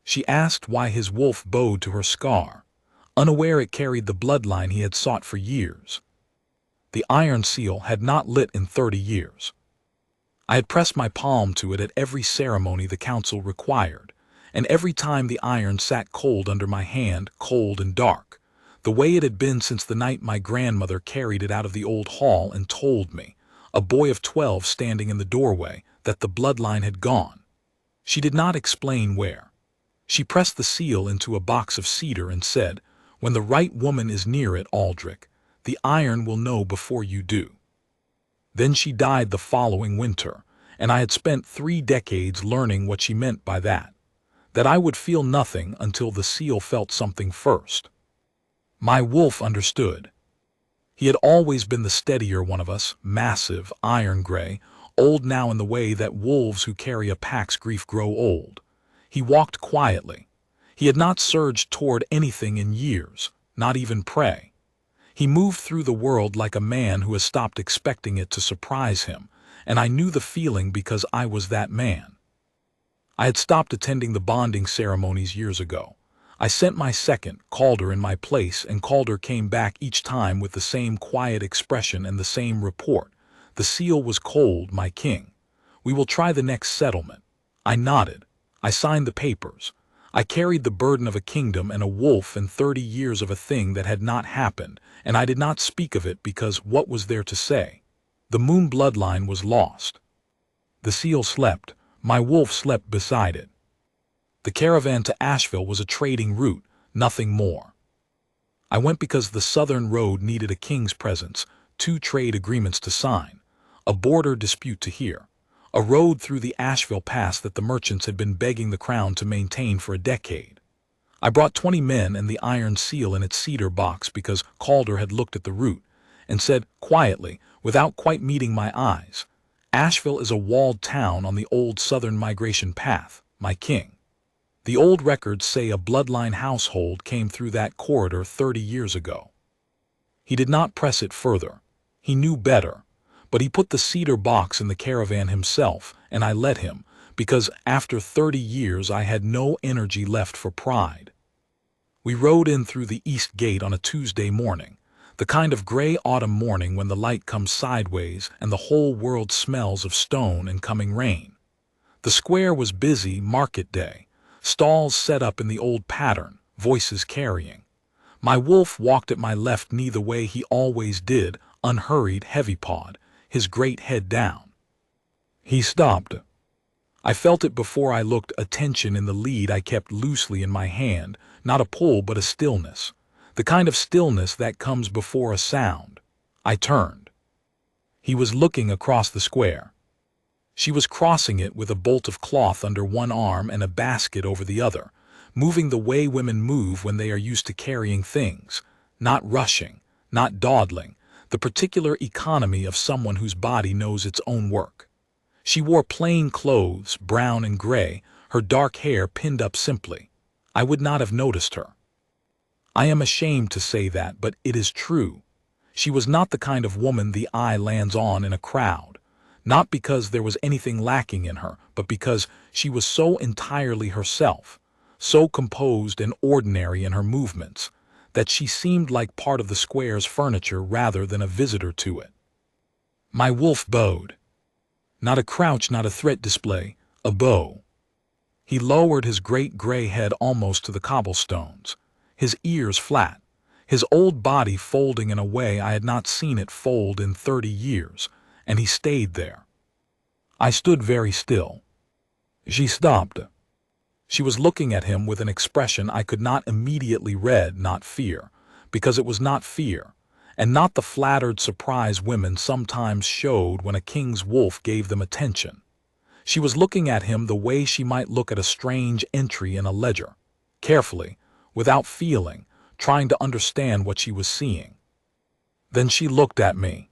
She asked why his wolf bowed to her scar, unaware it carried the bloodline he had sought for years. The iron seal had not lit in 30 years. I had pressed my palm to it at every ceremony the council required, and every time the iron sat cold under my hand, cold and dark, the way it had been since the night my grandmother carried it out of the old hall and told me, a boy of 12 standing in the doorway, that the bloodline had gone. She did not explain where. She pressed the seal into a box of cedar and said, "When the right woman is near it, Aldrich, the iron will know before you do." Then she died the following winter, and I had spent 3 decades learning what she meant by that I would feel nothing until the seal felt something first. My wolf understood. He had always been the steadier one of us, massive, iron gray, old now in the way that wolves who carry a pack's grief grow old. He walked quietly. He had not surged toward anything in years, not even prey. He moved through the world like a man who has stopped expecting it to surprise him, and I knew the feeling because I was that man. I had stopped attending the bonding ceremonies years ago. I sent my second, Calder, in my place, and Calder came back each time with the same quiet expression and the same report. "The seal was cold, my king. We will try the next settlement." I nodded. I signed the papers. I carried the burden of a kingdom and a wolf and 30 years of a thing that had not happened, and I did not speak of it because what was there to say? The moon bloodline was lost. The seal slept. My wolf slept beside it. The caravan to Asheville was a trading route, nothing more. I went because the southern road needed a king's presence, 2 trade agreements to sign, a border dispute to hear, a road through the Asheville Pass that the merchants had been begging the crown to maintain for a decade. I brought 20 men and the iron seal in its cedar box because Calder had looked at the route and said quietly, without quite meeting my eyes, "Asheville is a walled town on the old southern migration path, my king. The old records say a bloodline household came through that corridor 30 years ago." He did not press it further. He knew better, but he put the cedar box in the caravan himself, and I let him, because after 30 years I had no energy left for pride. We rode in through the east gate on a Tuesday morning, the kind of gray autumn morning when the light comes sideways and the whole world smells of stone and coming rain. The square was busy, market day, stalls set up in the old pattern, voices carrying. My wolf walked at my left knee the way he always did, unhurried, heavy-pawed, his great head down. He stopped. I felt it before I looked, a tension in the lead I kept loosely in my hand, not a pull but a stillness. The kind of stillness that comes before a sound. I turned. He was looking across the square. She was crossing it with a bolt of cloth under one arm and a basket over the other, moving the way women move when they are used to carrying things, not rushing, not dawdling, the particular economy of someone whose body knows its own work. She wore plain clothes, brown and gray, her dark hair pinned up simply. I would not have noticed her. I am ashamed to say that, but it is true. She was not the kind of woman the eye lands on in a crowd, not because there was anything lacking in her, but because she was so entirely herself, so composed and ordinary in her movements, that she seemed like part of the square's furniture rather than a visitor to it. My wolf bowed. Not a crouch, not a threat display, a bow. He lowered his great gray head almost to the cobblestones, his ears flat, his old body folding in a way I had not seen it fold in 30 years, and he stayed there. I stood very still. She stopped. She was looking at him with an expression I could not immediately read, not fear, because it was not fear, and not the flattered surprise women sometimes showed when a king's wolf gave them attention. She was looking at him the way she might look at a strange entry in a ledger, carefully, without feeling, trying to understand what she was seeing. Then she looked at me.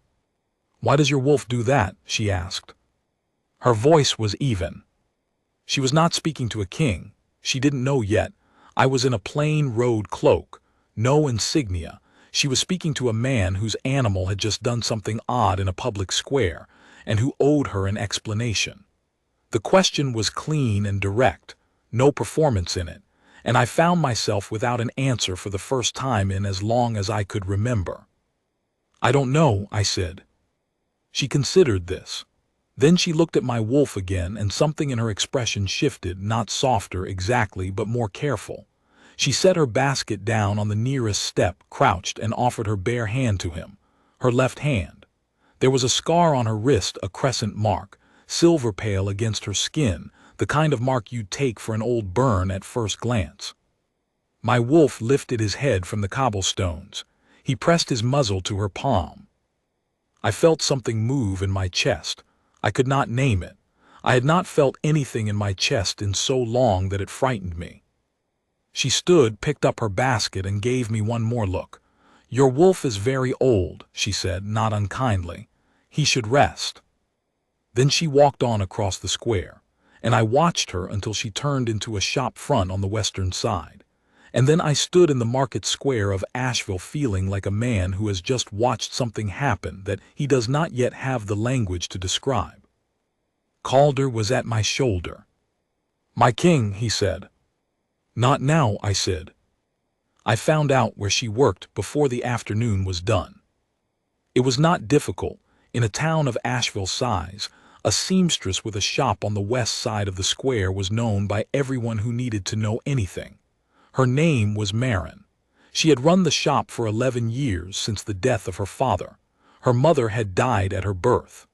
"Why does your wolf do that?" she asked. Her voice was even. She was not speaking to a king. She didn't know yet. I was in a plain road cloak, no insignia. She was speaking to a man whose animal had just done something odd in a public square, and who owed her an explanation. The question was clean and direct. no performance in it, and I found myself without an answer for the first time in as long as I could remember. "I don't know," I said. She considered this. Then she looked at my wolf again, and something in her expression shifted, not softer exactly, but more careful. She set her basket down on the nearest step, crouched, and offered her bare hand to him, her left hand. There was a scar on her wrist, a crescent mark, silver pale against her skin, the kind of mark you'd take for an old burn at first glance. My wolf lifted his head from the cobblestones. He pressed his muzzle to her palm. I felt something move in my chest. I could not name it. I had not felt anything in my chest in so long that it frightened me. She stood, picked up her basket, and gave me one more look. "Your wolf is very old," she said, not unkindly. "He should rest." Then she walked on across the square, and I watched her until she turned into a shop front on the western side. And then I stood in the market square of Asheville feeling like a man who has just watched something happen that he does not yet have the language to describe. Calder was at my shoulder. "My king," he said. "Not now," I said. I found out where she worked before the afternoon was done. It was not difficult. In a town of Asheville size, a seamstress with a shop on the west side of the square was known by everyone who needed to know anything. Her name was Marin. She had run the shop for 11 years since the death of her father. Her mother had died at her birth.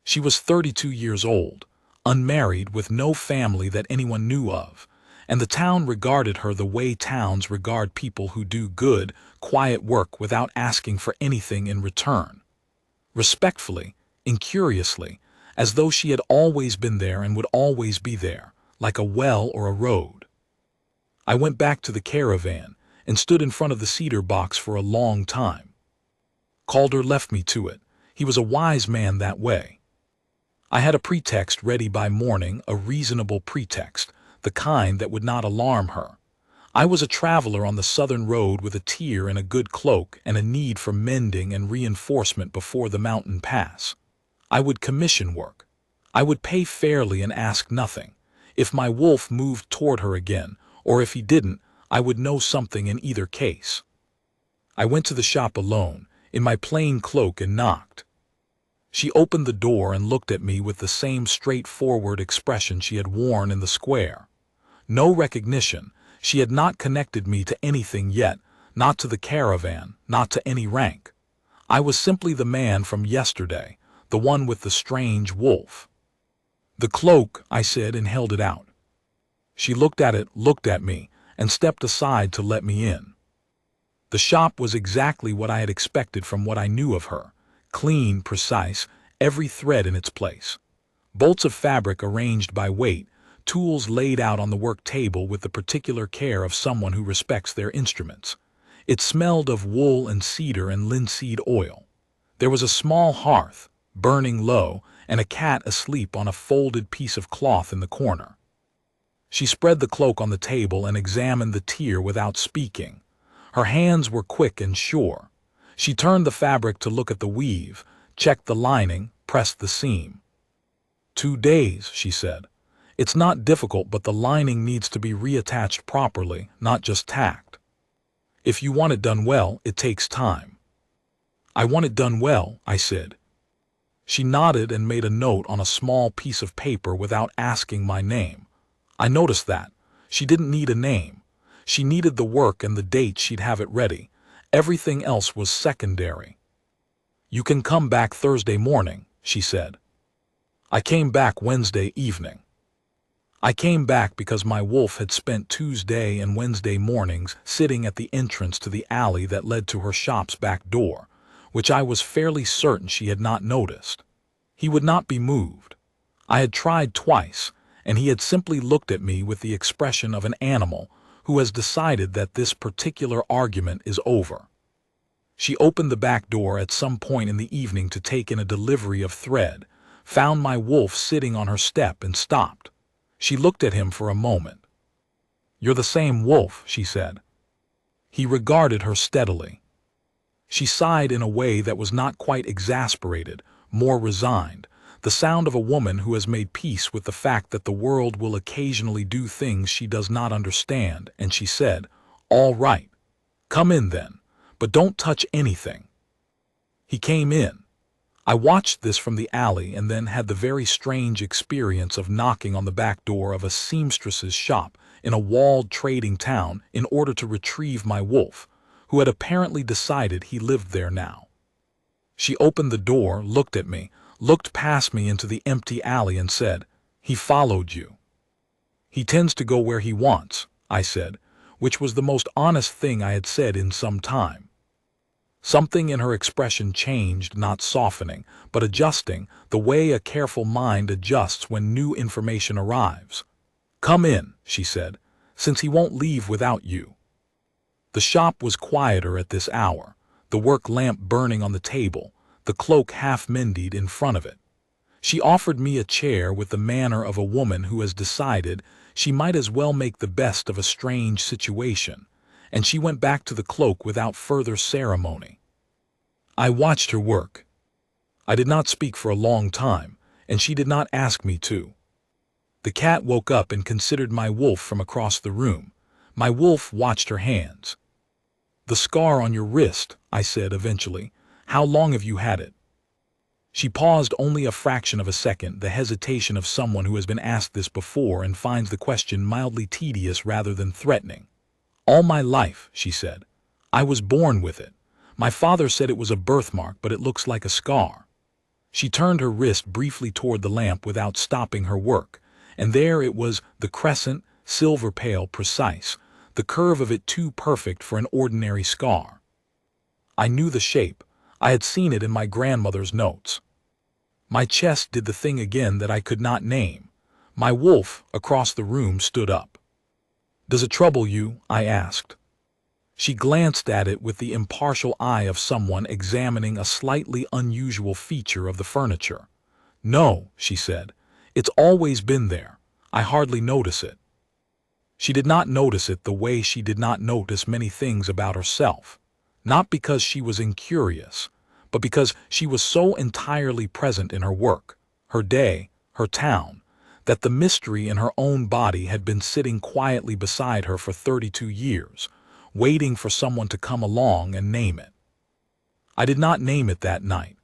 She was 32 years old, unmarried, with no family that anyone knew of, and the town regarded her the way towns regard people who do good, quiet work without asking for anything in return. Respectfully, incuriously, as though she had always been there and would always be there, like a well or a road. I went back to the caravan and stood in front of the cedar box for a long time. Calder left me to it. He was a wise man that way. I had a pretext ready by morning, a reasonable pretext, the kind that would not alarm her. I was a traveler on the southern road with a tear and a good cloak and a need for mending and reinforcement before the mountain pass. I would commission work. I would pay fairly and ask nothing. If my wolf moved toward her again, or if he didn't, I would know something in either case. I went to the shop alone, in my plain cloak, and knocked. She opened the door and looked at me with the same straightforward expression she had worn in the square. No recognition. She had not connected me to anything yet, not to the caravan, not to any rank. I was simply the man from yesterday, the one with the strange wolf. "The cloak," I said, and held it out. She looked at it, looked at me, and stepped aside to let me in. The shop was exactly what I had expected from what I knew of her. Clean, precise, every thread in its place. Bolts of fabric arranged by weight, tools laid out on the work table with the particular care of someone who respects their instruments. It smelled of wool and cedar and linseed oil. There was a small hearth, burning low, and a cat asleep on a folded piece of cloth in the corner. She spread the cloak on the table and examined the tier without speaking. Her hands were quick and sure. She turned the fabric to look at the weave, checked the lining, pressed the seam. 2 days, she said. It's not difficult, but the lining needs to be reattached properly, not just tacked. If you want it done well, it takes time. I want it done well, I said. She nodded and made a note on a small piece of paper without asking my name. I noticed that. She didn't need a name. She needed the work and the date. She'd have it ready. Everything else was secondary. "You can come back Thursday morning," she said. I came back Wednesday evening. I came back because my wolf had spent Tuesday and Wednesday mornings sitting at the entrance to the alley that led to her shop's back door, which I was fairly certain she had not noticed. He would not be moved. I had tried twice, and he had simply looked at me with the expression of an animal who has decided that this particular argument is over. She opened the back door at some point in the evening to take in a delivery of thread, found my wolf sitting on her step, and stopped. She looked at him for a moment. "You're the same wolf," she said. He regarded her steadily. She sighed in a way that was not quite exasperated, more resigned, the sound of a woman who has made peace with the fact that the world will occasionally do things she does not understand, and she said, "All right, come in then, but don't touch anything." He came in. I watched this from the alley and then had the very strange experience of knocking on the back door of a seamstress's shop in a walled trading town in order to retrieve my wolf, who had apparently decided he lived there now. She opened the door, looked at me, looked past me into the empty alley and said, "He followed you." "He tends to go where he wants," I said, which was the most honest thing I had said in some time. Something in her expression changed, not softening, but adjusting, the way a careful mind adjusts when new information arrives. "Come in," she said, "since he won't leave without you." The shop was quieter at this hour, the work lamp burning on the table, the cloak half mended in front of it. She offered me a chair with the manner of a woman who has decided she might as well make the best of a strange situation, and she went back to the cloak without further ceremony. I watched her work. I did not speak for a long time, and she did not ask me to. The cat woke up and considered my wolf from across the room. My wolf watched her hands. "The scar on your wrist," I said eventually. "How long have you had it?" She paused only a fraction of a second, the hesitation of someone who has been asked this before and finds the question mildly tedious rather than threatening. "All my life," she said. "I was born with it. My father said it was a birthmark, but it looks like a scar." She turned her wrist briefly toward the lamp without stopping her work, and there it was, the crescent, silver pale, precise, the curve of it too perfect for an ordinary scar. I knew the shape. I had seen it in my grandmother's notes. My chest did the thing again that I could not name. My wolf, across the room, stood up. "Does it trouble you?" I asked. She glanced at it with the impartial eye of someone examining a slightly unusual feature of the furniture. "No," she said. "It's always been there. I hardly notice it." She did not notice it the way she did not notice many things about herself, not because she was incurious, but because she was so entirely present in her work, her day, her town, that the mystery in her own body had been sitting quietly beside her for 32 years, waiting for someone to come along and name it. I did not name it that night.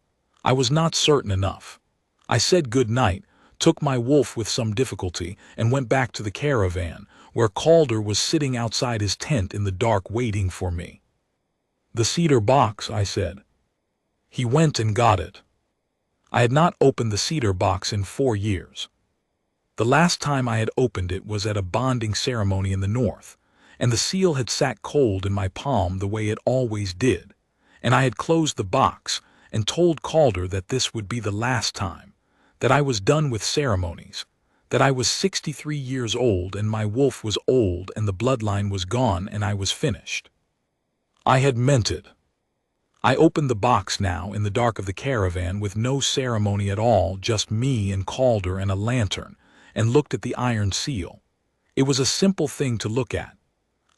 I was not certain enough. I said good night, took my wolf with some difficulty, and went back to the caravan, where Calder was sitting outside his tent in the dark waiting for me. "The cedar box," I said. He went and got it. I had not opened the cedar box in 4 years. The last time I had opened it was at a bonding ceremony in the north, and the seal had sat cold in my palm the way it always did, and I had closed the box and told Calder that this would be the last time, that I was done with ceremonies, that I was 63 years old and my wolf was old and the bloodline was gone and I was finished. I had meant it. I opened the box now in the dark of the caravan with no ceremony at all, just me and Calder and a lantern, and looked at the iron seal. It was a simple thing to look at.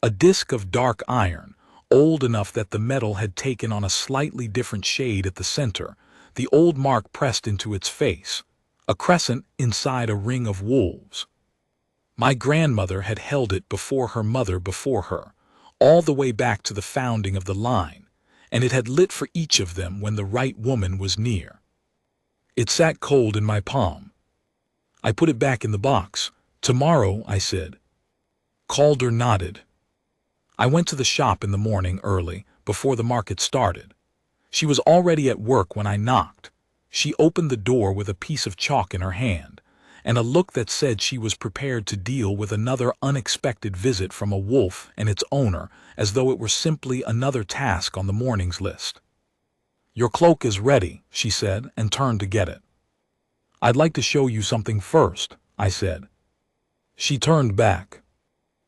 A disc of dark iron, old enough that the metal had taken on a slightly different shade at the center, the old mark pressed into its face, a crescent inside a ring of wolves. My grandmother had held it before her mother before her, all the way back to the founding of the line, and it had lit for each of them when the right woman was near. It sat cold in my palm. I put it back in the box. "Tomorrow," I said. Calder nodded. I went to the shop in the morning early, before the market started. She was already at work when I knocked. She opened the door with a piece of chalk in her hand, and a look that said she was prepared to deal with another unexpected visit from a wolf and its owner, as though it were simply another task on the morning's list. "Your cloak is ready," she said, and turned to get it. "I'd like to show you something first," I said. She turned back.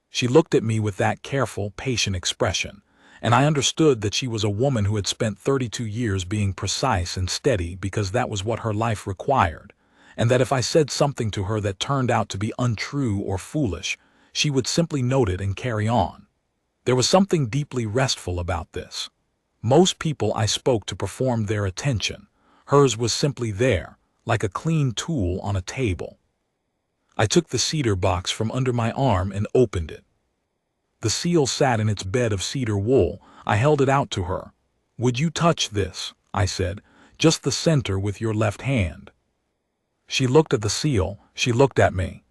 She looked at me with that careful, patient expression, and I understood that she was a woman who had spent 32 years being precise and steady because that was what her life required, and that if I said something to her that turned out to be untrue or foolish, she would simply note it and carry on. There was something deeply restful about this. Most people I spoke to performed their attention. Hers was simply there, like a clean tool on a table. I took the cedar box from under my arm and opened it. The seal sat in its bed of cedar wool. I held it out to her. "Would you touch this?" I said. "Just the center with your left hand." She looked at the seal. She looked at me.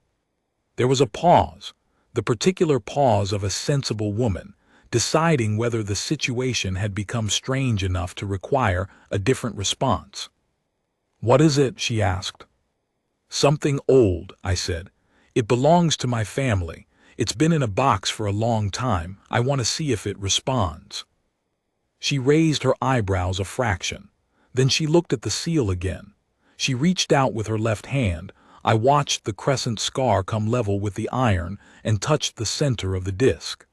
There was a pause, the particular pause of a sensible woman, deciding whether the situation had become strange enough to require a different response. "What is it?" she asked. "Something old," I said. "It belongs to my family. It's been in a box for a long time. I want to see if it responds." She raised her eyebrows a fraction. Then she looked at the seal again. She reached out with her left hand. I watched the crescent scar come level with the iron and touched the center of the disc.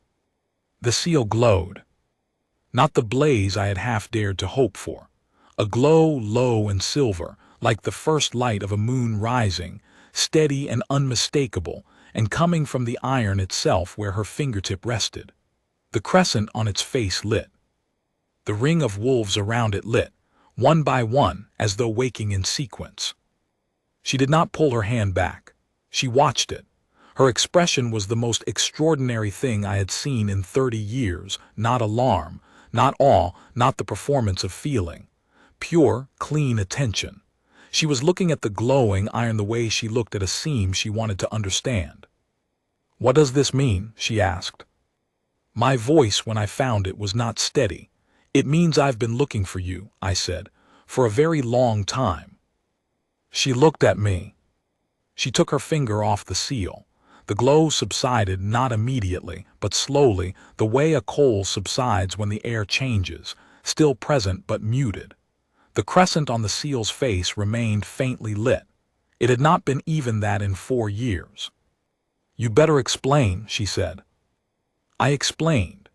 The seal glowed. Not the blaze I had half dared to hope for. A glow low and silver, like the first light of a moon rising, steady and unmistakable, and coming from the iron itself where her fingertip rested. The crescent on its face lit. The ring of wolves around it lit, one by one, as though waking in sequence. She did not pull her hand back. She watched it. Her expression was the most extraordinary thing I had seen in 30 years, not alarm, not awe, not the performance of feeling. Pure, clean attention. She was looking at the glowing iron the way she looked at a seam she wanted to understand. "What does this mean?" she asked. My voice, when I found it, was not steady. "It means I've been looking for you," I said, "for a very long time." She looked at me. She took her finger off the seal. The glow subsided, not immediately, but slowly, the way a coal subsides when the air changes, still present but muted. The crescent on the seal's face remained faintly lit. It had not been even that in 4 years. "You better explain," she said. I explained.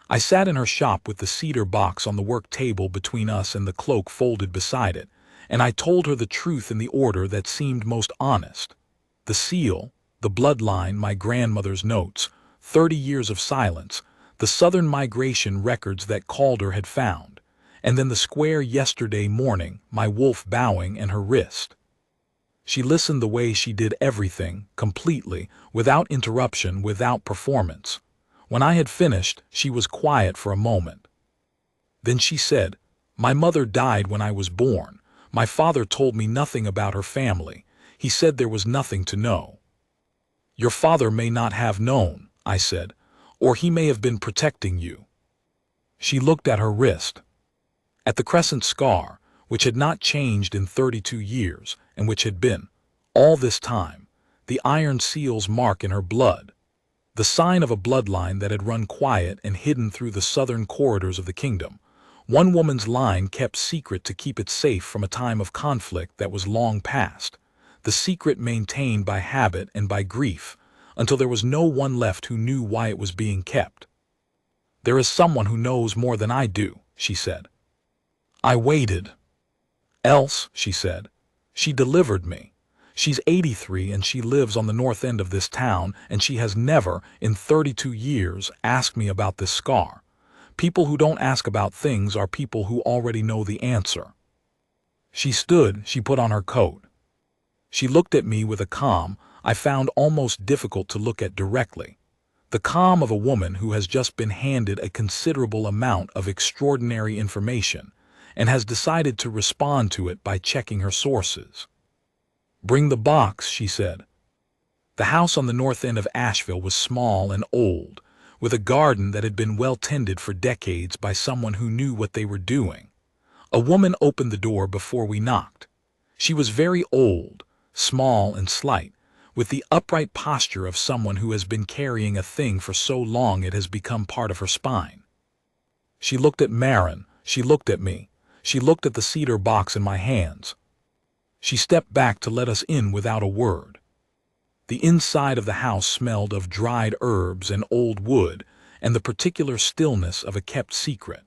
I sat in her shop with the cedar box on the work table between us and the cloak folded beside it, and I told her the truth in the order that seemed most honest. The seal, the bloodline, my grandmother's notes, 30 years of silence, the southern migration records that Calder had found, and then the square yesterday morning, my wolf bowing and her wrist. She listened the way she did everything, completely, without interruption, without performance. When I had finished, she was quiet for a moment. Then she said, "My mother died when I was born. My father told me nothing about her family. He said there was nothing to know." "Your father may not have known," I said, "or he may have been protecting you." She looked at her wrist, at the crescent scar, which had not changed in 32 years, and which had been, all this time, the iron seal's mark in her blood, the sign of a bloodline that had run quiet and hidden through the southern corridors of the kingdom. One woman's line kept secret to keep it safe from a time of conflict that was long past, the secret maintained by habit and by grief, until there was no one left who knew why it was being kept. "There is someone who knows more than I do," she said. I waited. "Else," she said, "she delivered me. She's 83 and she lives on the north end of this town, and she has never, in 32 years, asked me about this scar. People who don't ask about things are people who already know the answer." She stood, she put on her coat. She looked at me with a calm I found almost difficult to look at directly. The calm of a woman who has just been handed a considerable amount of extraordinary information and has decided to respond to it by checking her sources. "Bring the box," she said. The house on the north end of Asheville was small and old, with a garden that had been well tended for decades by someone who knew what they were doing. A woman opened the door before we knocked. She was very old, small and slight, with the upright posture of someone who has been carrying a thing for so long it has become part of her spine. She looked at Marin, she looked at me, she looked at the cedar box in my hands. She stepped back to let us in without a word. The inside of the house smelled of dried herbs and old wood and the particular stillness of a kept secret.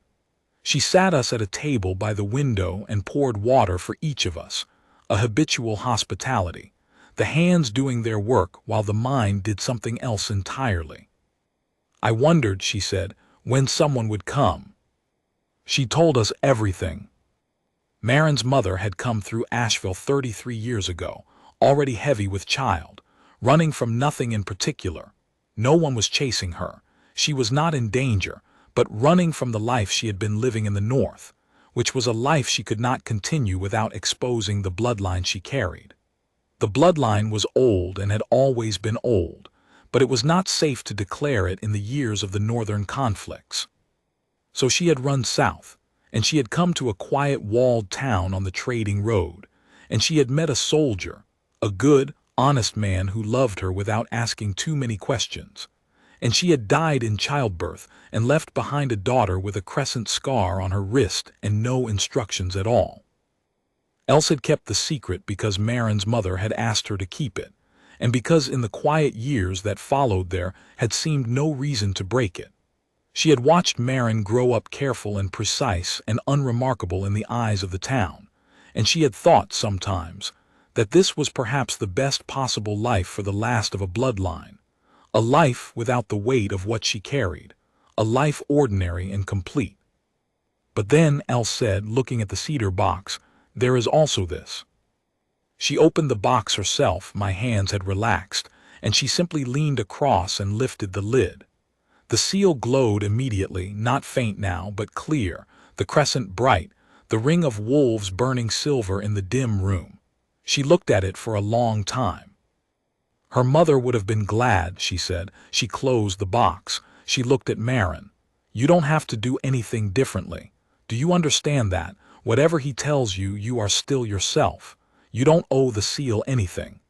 She sat us at a table by the window and poured water for each of us, a habitual hospitality, the hands doing their work while the mind did something else entirely. "I wondered," she said, "when someone would come." She told us everything. Marin's mother had come through Asheville 33 years ago, already heavy with child, running from nothing in particular. No one was chasing her. She was not in danger, but running from the life she had been living in the North, which was a life she could not continue without exposing the bloodline she carried. The bloodline was old and had always been old, but it was not safe to declare it in the years of the northern conflicts. So she had run south, and she had come to a quiet walled town on the trading road, and she had met a soldier, a good, honest man who loved her without asking too many questions. And she had died in childbirth and left behind a daughter with a crescent scar on her wrist and no instructions at all. Else had kept the secret because Marin's mother had asked her to keep it, and because in the quiet years that followed there had seemed no reason to break it. She had watched Marin grow up careful and precise and unremarkable in the eyes of the town, and she had thought sometimes that this was perhaps the best possible life for the last of a bloodline, a life without the weight of what she carried, a life ordinary and complete. But then, Else said, looking at the cedar box, there is also this. She opened the box herself, my hands had relaxed, and she simply leaned across and lifted the lid. The seal glowed immediately, not faint now, but clear, the crescent bright, the ring of wolves burning silver in the dim room. She looked at it for a long time. Her mother would have been glad, she said. She closed the box. She looked at Marin. You don't have to do anything differently. Do you understand that? Whatever he tells you, you are still yourself. You don't owe the seal anything.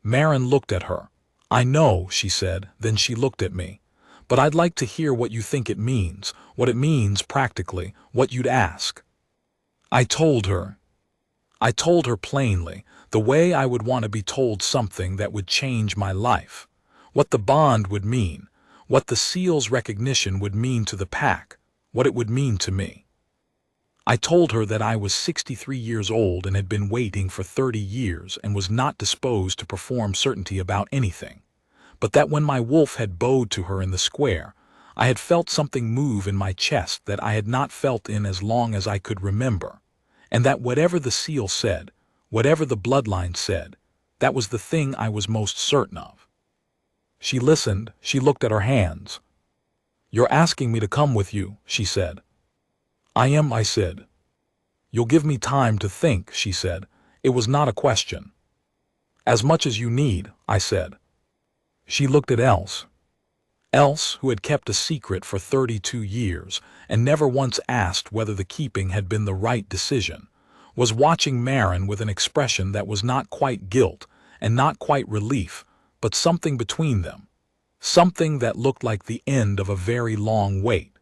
Marin looked at her. I know, she said. Then she looked at me. But I'd like to hear what you think it means, what it means practically, what you'd ask. I told her plainly, the way I would want to be told something that would change my life, what the bond would mean, what the seal's recognition would mean to the pack, what it would mean to me. I told her that I was 63 years old and had been waiting for 30 years and was not disposed to perform certainty about anything, but that when my wolf had bowed to her in the square, I had felt something move in my chest that I had not felt in as long as I could remember, and that whatever the seal said, whatever the bloodline said, that was the thing I was most certain of. She listened. She looked at her hands. You're asking me to come with you, she said. I am, I said. You'll give me time to think, she said. It was not a question. As much as you need, I said. She looked at Else. Else, who had kept a secret for 32 years and never once asked whether the keeping had been the right decision, was watching Marin with an expression that was not quite guilt and not quite relief, but something between them, something that looked like the end of a very long wait.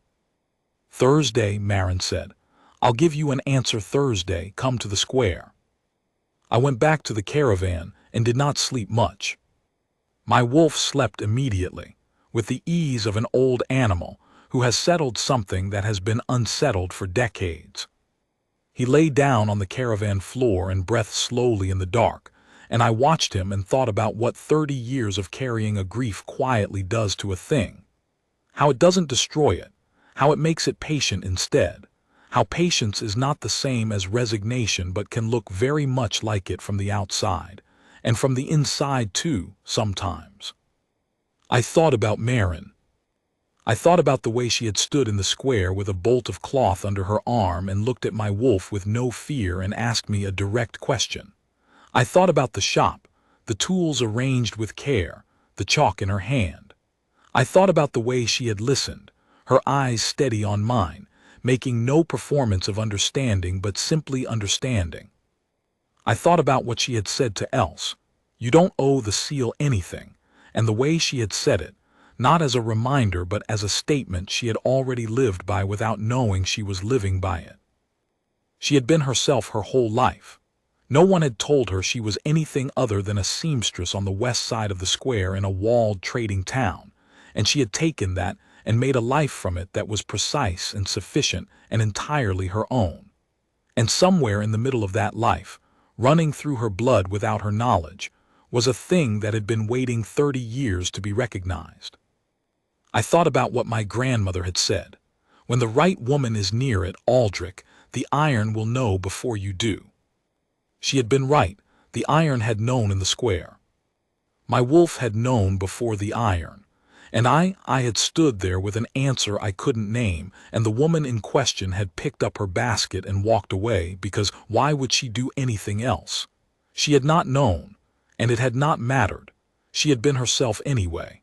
Thursday, Marin said. I'll give you an answer Thursday. Come to the square. I went back to the caravan and did not sleep much. My wolf slept immediately, with the ease of an old animal who has settled something that has been unsettled for decades. He lay down on the caravan floor and breathed slowly in the dark, and I watched him and thought about what 30 years of carrying a grief quietly does to a thing. How it doesn't destroy it, how it makes it patient instead, how patience is not the same as resignation but can look very much like it from the outside, and from the inside too, sometimes. I thought about Marin. I thought about the way she had stood in the square with a bolt of cloth under her arm and looked at my wolf with no fear and asked me a direct question. I thought about the shop, the tools arranged with care, the chalk in her hand. I thought about the way she had listened, her eyes steady on mine, making no performance of understanding but simply understanding. I thought about what she had said to Else. You don't owe the seal anything, and the way she had said it, not as a reminder but as a statement she had already lived by without knowing she was living by it. She had been herself her whole life. No one had told her she was anything other than a seamstress on the west side of the square in a walled trading town, and she had taken that and made a life from it that was precise and sufficient and entirely her own. And somewhere in the middle of that life, running through her blood without her knowledge, was a thing that had been waiting 30 years to be recognized. I thought about what my grandmother had said. When the right woman is near it, Aldrich, The iron will know before you do. She had been right. The iron had known in the square. My wolf had known before the iron. And I had stood there with an answer I couldn't name, and the woman in question had picked up her basket and walked away, because why would she do anything else? She had not known, and it had not mattered. She had been herself anyway.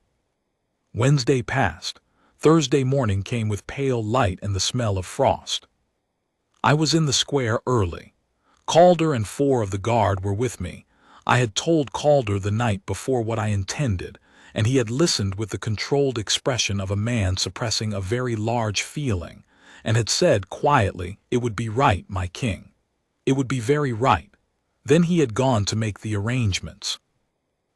Wednesday passed. Thursday morning came with pale light and the smell of frost. I was in the square early. Calder and 4 of the guard were with me. I had told Calder the night before what I intended, and he had listened with the controlled expression of a man suppressing a very large feeling, and had said quietly, "It would be right, my king. It would be very right." Then he had gone to make the arrangements.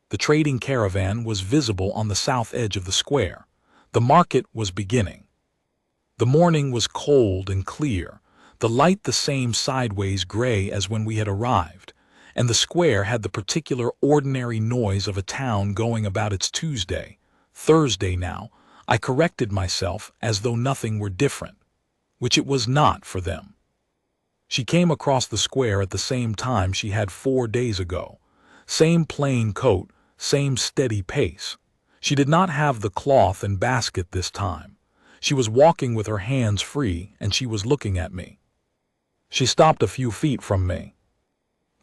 The trading caravan was visible on the south edge of the square. The market was beginning. The morning was cold and clear, the light the same sideways gray as when we had arrived, and the square had the particular ordinary noise of a town going about its Tuesday. Thursday now, I corrected myself as though nothing were different, which it was not for them. She came across the square at the same time she had 4 days ago. Same plain coat, same steady pace. She did not have the cloth and basket this time. She was walking with her hands free, and she was looking at me. She stopped a few feet from me.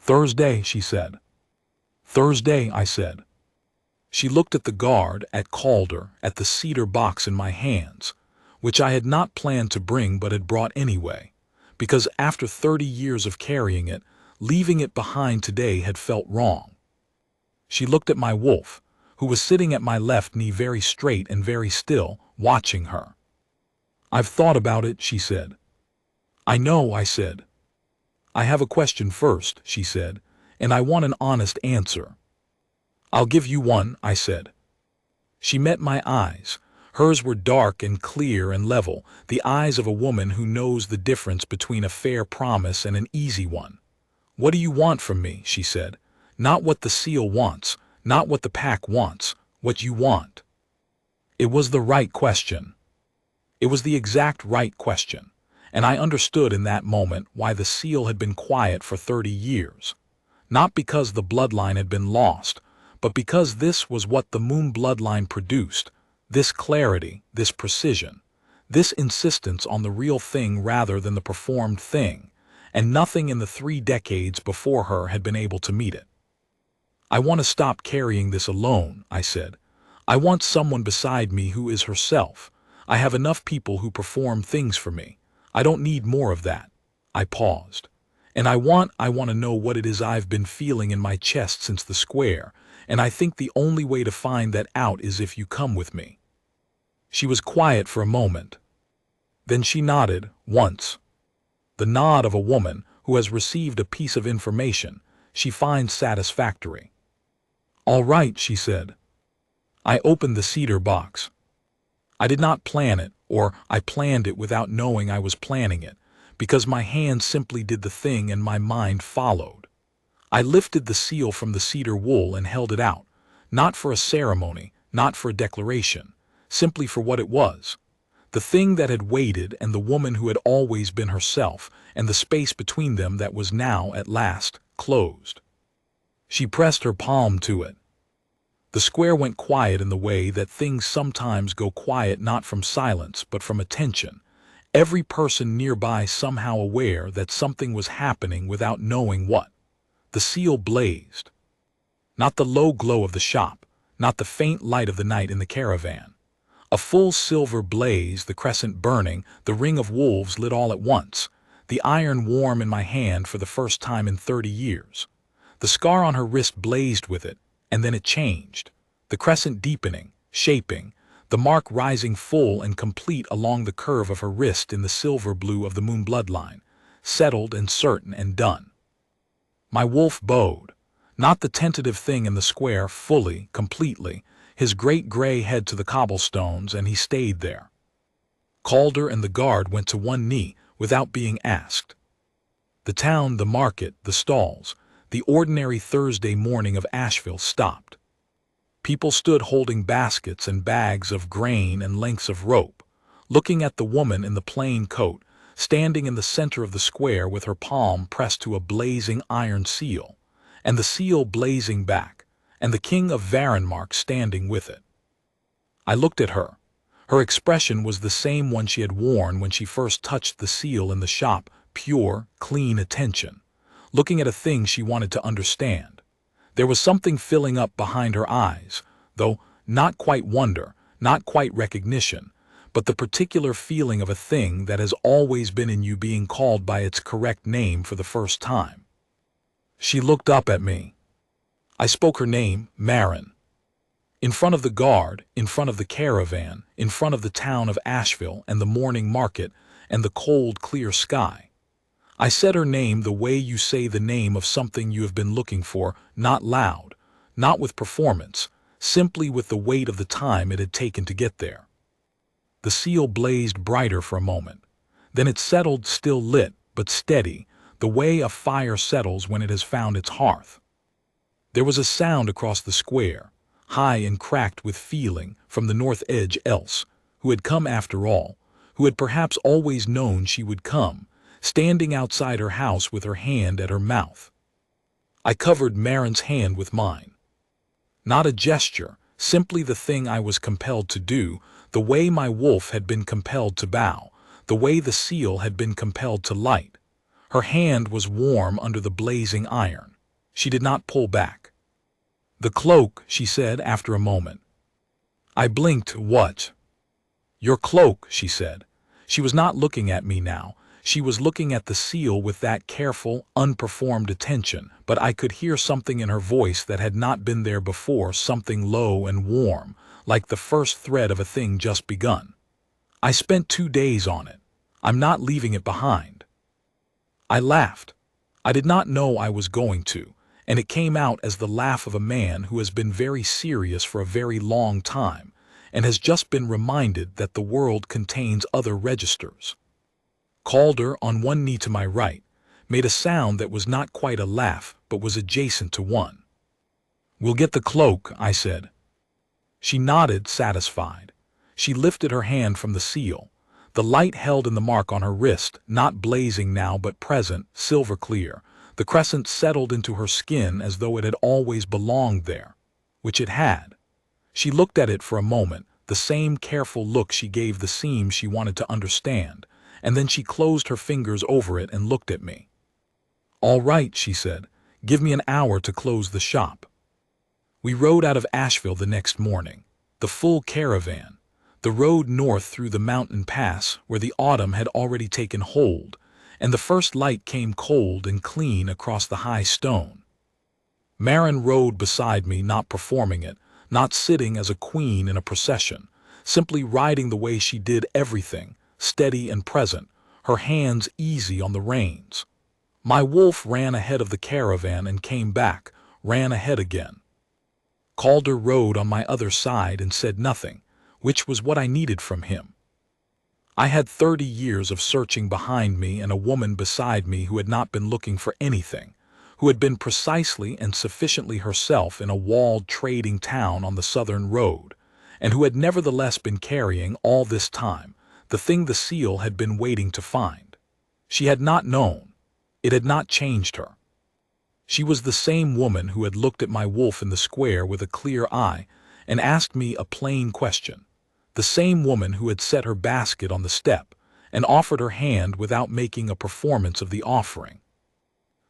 "Thursday," she said. "Thursday," I said. She looked at the guard, at Calder, at the cedar box in my hands, which I had not planned to bring but had brought anyway, because after 30 years of carrying it, leaving it behind today had felt wrong. She looked at my wolf, who was sitting at my left knee very straight and very still, watching her. "I've thought about it," she said. "I know," I said. "I have a question first," she said, "and I want an honest answer." "I'll give you one," I said. She met my eyes. Hers were dark and clear and level, the eyes of a woman who knows the difference between a fair promise and an easy one. "What do you want from me?" she said. "Not what the seal wants, not what the pack wants, what you want." It was the right question. It was the exact right question, and I understood in that moment why the seal had been quiet for 30 years. Not because the bloodline had been lost, but because this was what the moon bloodline produced, this clarity, this precision, this insistence on the real thing rather than the performed thing, and nothing in the 3 decades before her had been able to meet it. "I want to stop carrying this alone," I said. "I want someone beside me who is herself. I have enough people who perform things for me. I don't need more of that." I paused. "And I want to know what it is I've been feeling in my chest since the square, and I think the only way to find that out is if you come with me." She was quiet for a moment. Then she nodded, once. The nod of a woman who has received a piece of information she finds satisfactory. "All right," she said. I opened the cedar box. I did not plan it, or I planned it without knowing I was planning it, because my hand simply did the thing and my mind followed. I lifted the seal from the cedar wool and held it out, not for a ceremony, not for a declaration, simply for what it was. The thing that had waited and the woman who had always been herself, and the space between them that was now, at last, closed. She pressed her palm to it. The square went quiet in the way that things sometimes go quiet, not from silence but from attention, every person nearby somehow aware that something was happening without knowing what. The seal blazed. Not the low glow of the shop, not the faint light of the night in the caravan. A full silver blaze, the crescent burning, the ring of wolves lit all at once, the iron warm in my hand for the first time in 30 years. The scar on her wrist blazed with it, and then it changed, the crescent deepening, shaping, the mark rising full and complete along the curve of her wrist in the silver blue of the moon bloodline, settled and certain and done. My wolf bowed, not the tentative thing in the square, fully, completely, his great gray head to the cobblestones, and he stayed there. Calder and the guard went to one knee without being asked. The town, the market, the stalls, the ordinary Thursday morning of Asheville stopped. People stood holding baskets and bags of grain and lengths of rope, looking at the woman in the plain coat, standing in the center of the square with her palm pressed to a blazing iron seal, and the seal blazing back, and the king of Varenmark standing with it. I looked at her. Her expression was the same one she had worn when she first touched the seal in the shop, pure, clean attention, looking at a thing she wanted to understand. There was something filling up behind her eyes, though not quite wonder, not quite recognition, but the particular feeling of a thing that has always been in you being called by its correct name for the first time. She looked up at me. I spoke her name, Marin. In front of the guard, in front of the caravan, in front of the town of Asheville and the morning market and the cold, clear sky. I said her name the way you say the name of something you have been looking for, not loud, not with performance, simply with the weight of the time it had taken to get there. The seal blazed brighter for a moment. Then it settled, still lit, but steady, the way a fire settles when it has found its hearth. There was a sound across the square, high and cracked with feeling, from the north edge Else, who had come after all, who had perhaps always known she would come, standing outside her house with her hand at her mouth. I covered Marin's hand with mine. Not a gesture, simply the thing I was compelled to do, the way my wolf had been compelled to bow, the way the seal had been compelled to light. Her hand was warm under the blazing iron. She did not pull back. "The cloak," she said after a moment. I blinked. "What?" "Your cloak," she said. She was not looking at me now. She was looking at the seal with that careful, unperformed attention, but I could hear something in her voice that had not been there before, something low and warm, like the first thread of a thing just begun. "I spent 2 days on it. I'm not leaving it behind." I laughed. I did not know I was going to, and it came out as the laugh of a man who has been very serious for a very long time, and has just been reminded that the world contains other registers. Calder, on one knee to my right, made a sound that was not quite a laugh, but was adjacent to one. "We'll get the cloak," I said. She nodded, satisfied. She lifted her hand from the seal. The light held in the mark on her wrist, not blazing now but present, silver clear. The crescent settled into her skin as though it had always belonged there, which it had. She looked at it for a moment, the same careful look she gave the seam she wanted to understand, and then she closed her fingers over it and looked at me. "All right," she said. "Give me an hour to close the shop." We rode out of Asheville the next morning, the full caravan, the road north through the mountain pass where the autumn had already taken hold, and the first light came cold and clean across the high stone. Marin rode beside me, not performing it, not sitting as a queen in a procession, simply riding the way she did everything, steady and present, her hands easy on the reins. My wolf ran ahead of the caravan and came back, ran ahead again. Calder rode on my other side and said nothing, which was what I needed from him. I had 30 years of searching behind me and a woman beside me who had not been looking for anything, who had been precisely and sufficiently herself in a walled trading town on the southern road, and who had nevertheless been carrying all this time the thing the seal had been waiting to find. She had not known. It had not changed her. She was the same woman who had looked at my wolf in the square with a clear eye and asked me a plain question, the same woman who had set her basket on the step and offered her hand without making a performance of the offering.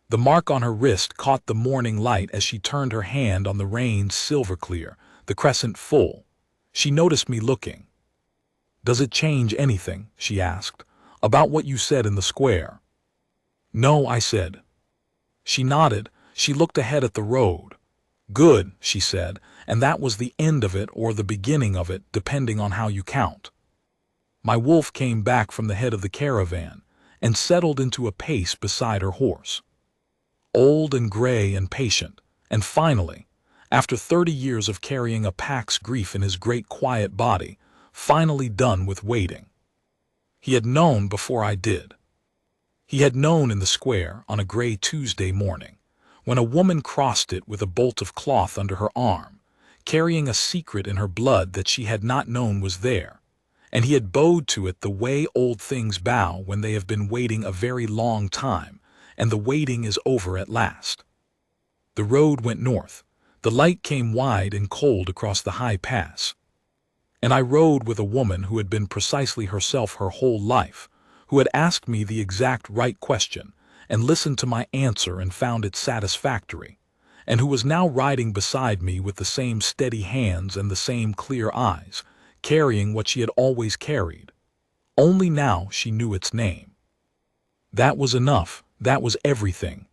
The mark on her wrist caught the morning light as she turned her hand on the reins, silver clear, the crescent full. She noticed me looking. "Does it change anything," she asked, "about what you said in the square?" "No," I said. She nodded. She looked ahead at the road. "Good," she said, and that was the end of it or the beginning of it, depending on how you count. My wolf came back from the head of the caravan and settled into a pace beside her horse. Old and gray and patient, and finally, after 30 years of carrying a pack's grief in his great quiet body, finally done with waiting. He had known before I did. He had known in the square on a gray Tuesday morning, when a woman crossed it with a bolt of cloth under her arm, carrying a secret in her blood that she had not known was there, and he had bowed to it the way old things bow when they have been waiting a very long time, and the waiting is over at last. The road went north. The light came wide and cold across the high pass. And I rode with a woman who had been precisely herself her whole life, who had asked me the exact right question, and listened to my answer and found it satisfactory, and who was now riding beside me with the same steady hands and the same clear eyes, carrying what she had always carried. Only now she knew its name. That was enough, that was everything.